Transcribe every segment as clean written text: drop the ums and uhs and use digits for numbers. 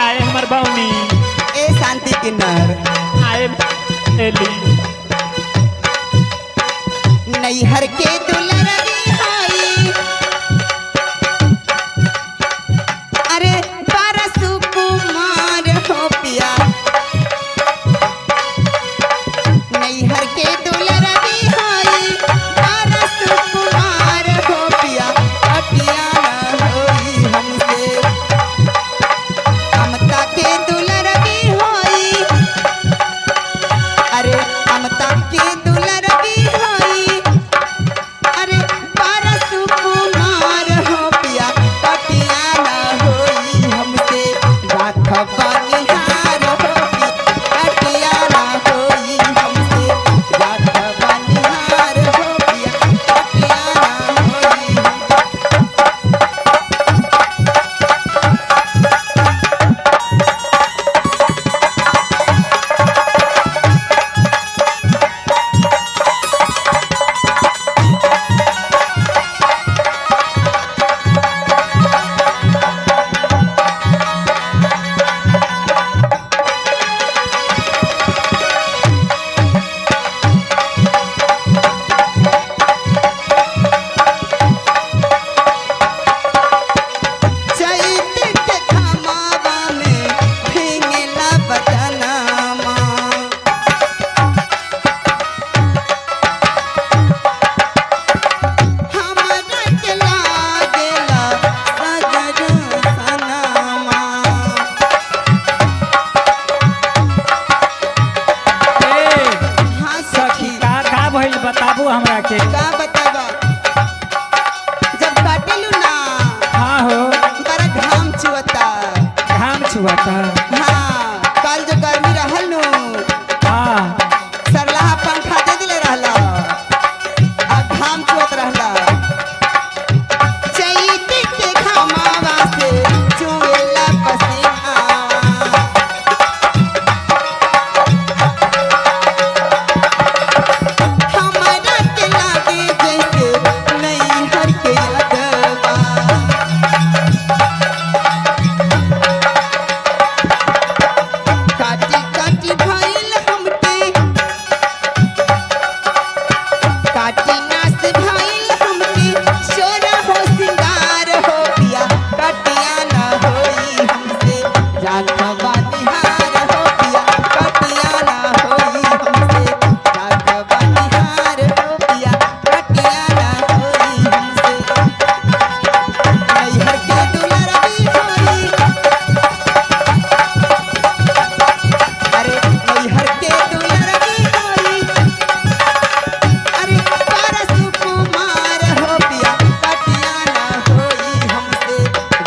आए हमर बौनी ए शांति किन्नर आए एली नैहर के दुलरवी हाई अरे परसु कुमार हो पिया नैहर के दुलरवी हाई परसु कुमार हो पिया अटिया न होई हमसे ममता के दुलरवी होई अरे ममता के दुलरवी होई अरे परसु कुमार हो पिया पटिया न होई हमसे राखब निहार हो पटिया न होई हमसे राखब निहार हो पिया पटिया न होई चैत के खमावा में भींगेला बदनामा हमरा के लागेला सगर सनामा हाँ सखी का भइल बताबू हमरा के का बतावा जब काटेलू ना हाँ हो बड़ा घाम चुअता घाम छुआता हाँ कल जो गर्मी रहल नु हाँ सरलाहा पंखा दे दिले रहला आ घाम चुअत रहला चैत के घामावा से चुएला पसीना हमरा के लागे जैसे नैहर के यादवा काटी काटी भइल हमके काटी नास भइल हमके सोना हो सिंगार हो पिया कटिया न होई हमसे राघवा निहार हो पिया कटिया न होई हमसे राघवा निहार हो पिया कटिया न होई हमसे नैहर के दुलरवी होई अरे नैहर के दुलरवी होई अरे परसु कुमार हो पिया कटिया न होई हमसे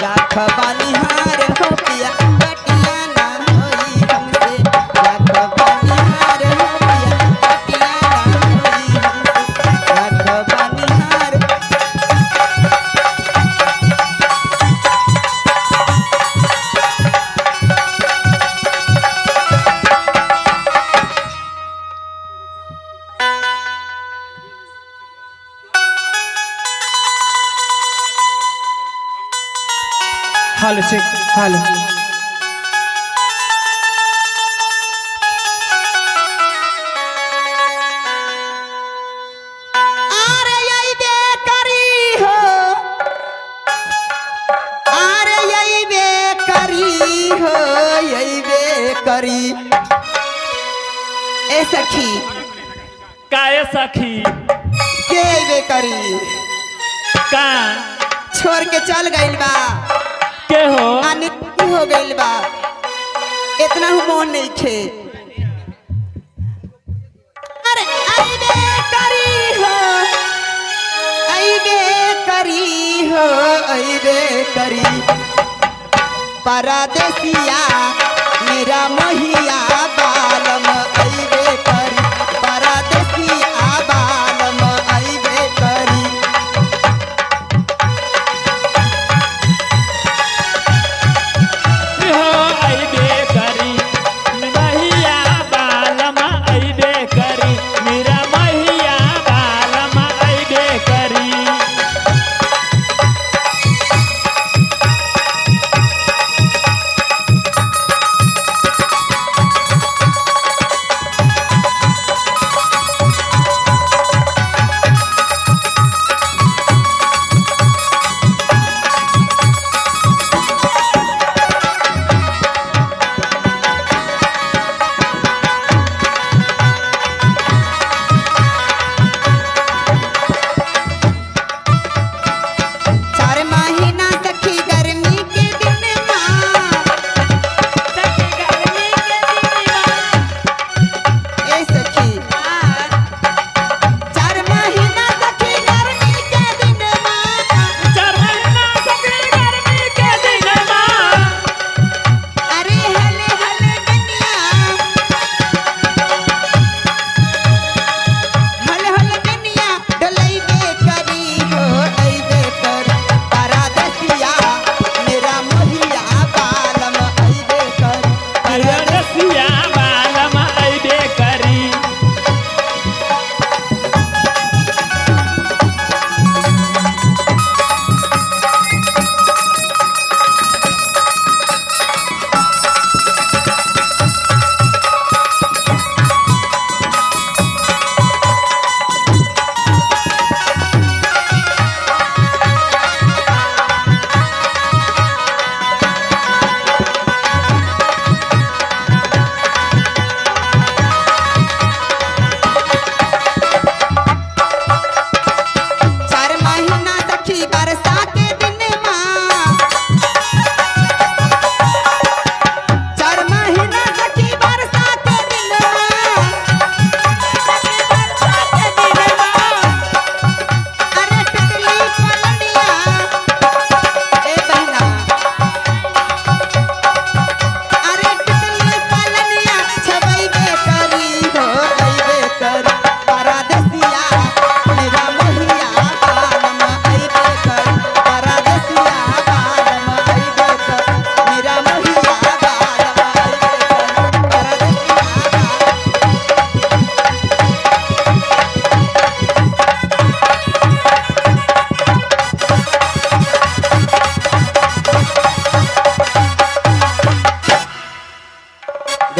राखबा निहार हो पिया कटिया न होई हमसे राखबा निहार हो पिया कटिया न होई हमसे राखबा निहार हेलो चेक हेलो अरे यही बेकरी हो अरे यही बेकरी हो यही बेकरी ए सखी काए सखी के यही बेकरी का छोड़ के चल गइल बा के हो आने हो गइल बा इतना हूँ मोन नहीं खे अरे आई बेकरी हो आई बेकरी हो आई बेकरी परदेसिया मेरा मोहिया बालम आई बेकरी परदेसिया बालम आई बेकरी हो अइबे करी महिया बालमा अइबे करी मेरा महिया बालमा अइबे करी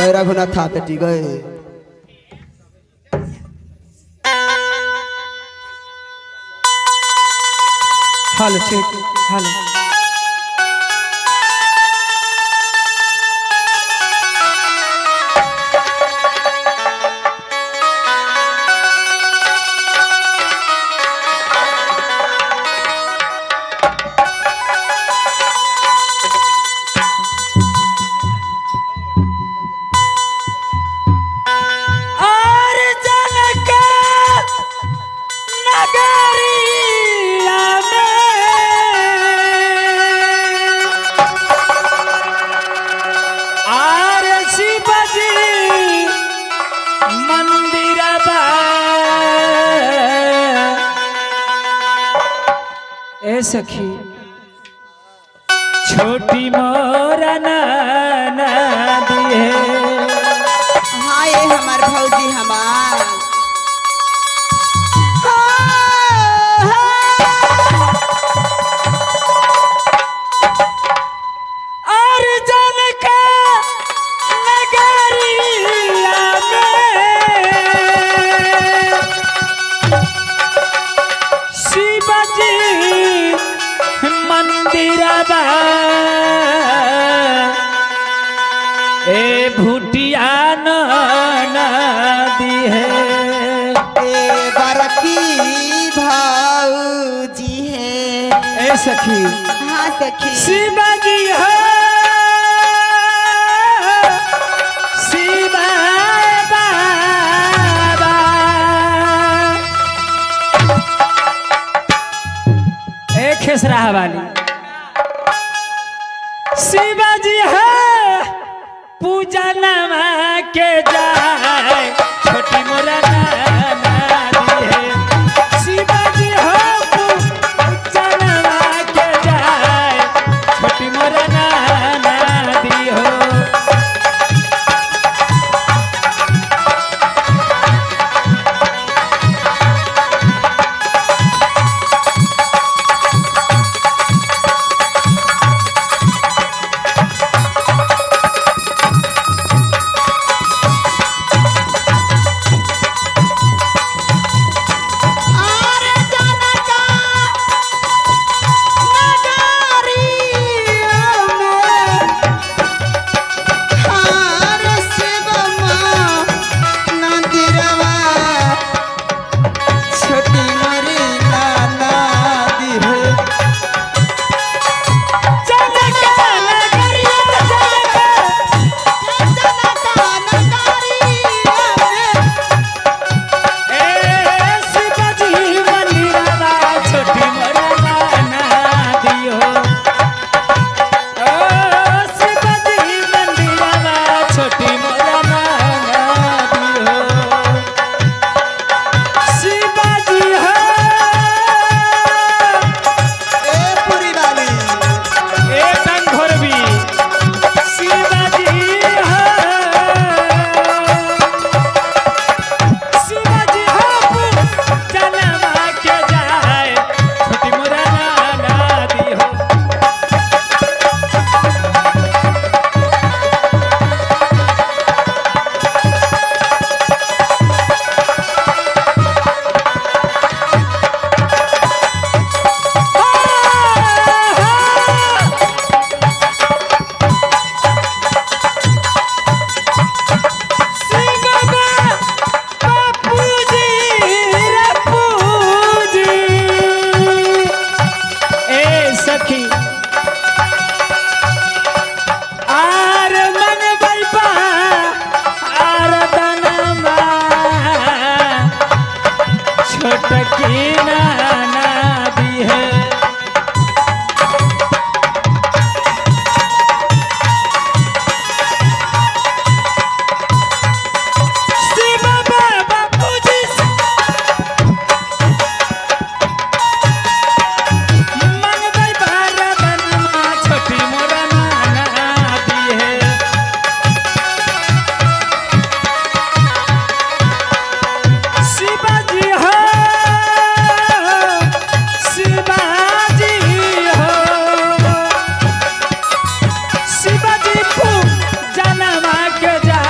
जय रघुनाथ था बेटी गए। Hello check hello. और जनका नगरिया में आर शिवजी मंदिरबा ए सखी छोटी मोरा नदी है। हाँ ये हमार भौजी हमार और जनका नगरिया में शिवजी मंदिरबा ए भूटिया नदी है। ए बरकी भौजी है। ए सखी हाँ सखी शिवजी हो शिव बाबा ए खेसरा वाली शिवजी हो पूजनमा के जाए छोटी मोरा नदी है। शिवजी हो पूजनमा के जाए छोटी मोरा नदी हो। अरे जनका नगरिया में हर शिव मंदिरवा छोटी मोरी नदी है। जनका नगरिया जनका नगरिया में ए शिवजी मंदिरवा छोटी मोरा नदी हो। ओ शिवजी मंदिरवा छोटी मोरा नदी हो। शिवजी हो ए पूरी वाली ए कंघोरवी शिवजी हो शिवजी हो जनवा के जाए छोटी मोरा नदी हो। छोटकी नदी है। शिव बाबा पूजी मंगवाई भारतनमा छोटी मोरा नदी है। शिवजी हो शिवजी हो शिवजी जनवा के जा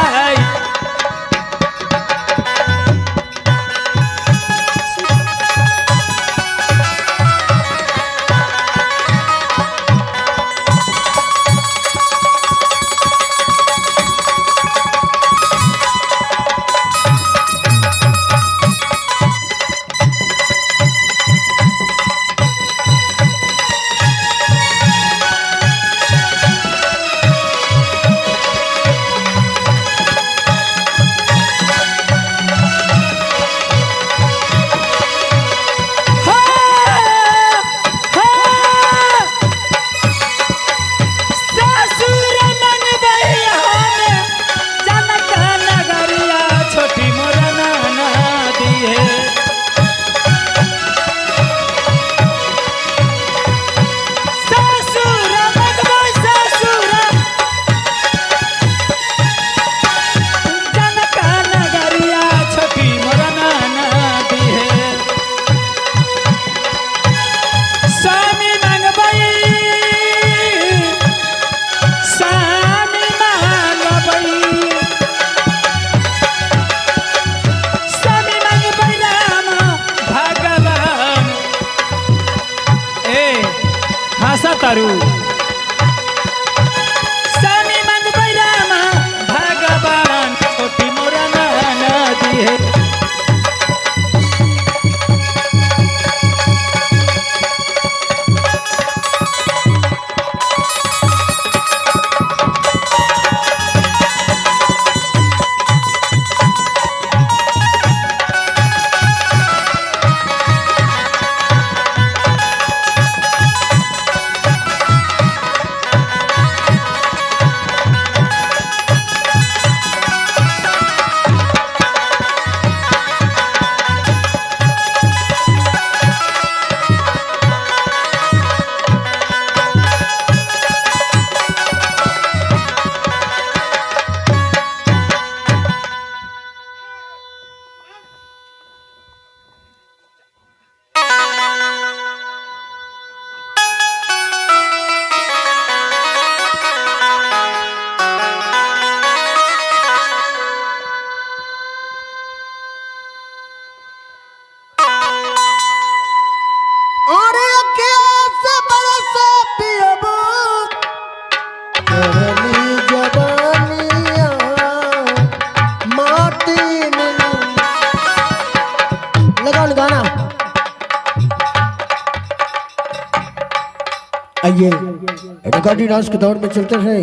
आइए डकैती डांस के दौर में चलते हैं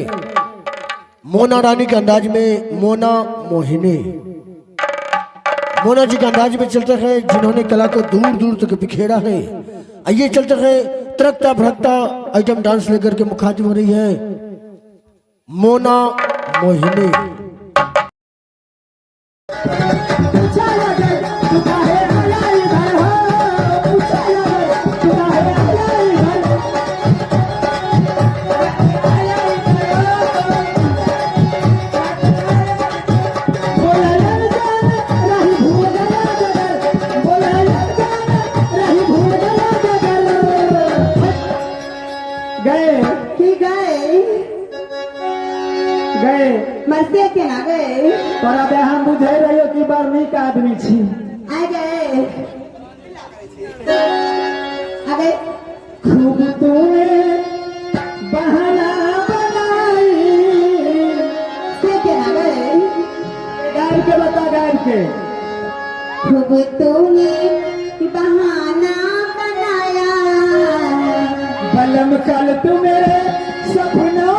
मोना रानी के अंदाज में मोना मोहिनी। मोना जी के अंदाज में चलते हैं जिन्होंने कला को दूर दूर तक बिखेरा है। आइए चलते हैं तरकता भड़कता आइटम डांस लेकर के मुखातिब हो रही है मोना मोहिनी। मस्ती के ना गए तोरा बे हम बुझे रहियो कि बार नीक आदमी छी। आ गए आ गए खूब तूने बहाना बनाई। से के ना गए गाड़ के बता गाड़ के। खूब तूने बहाना बनाया बलम कल तू मेरे सपनों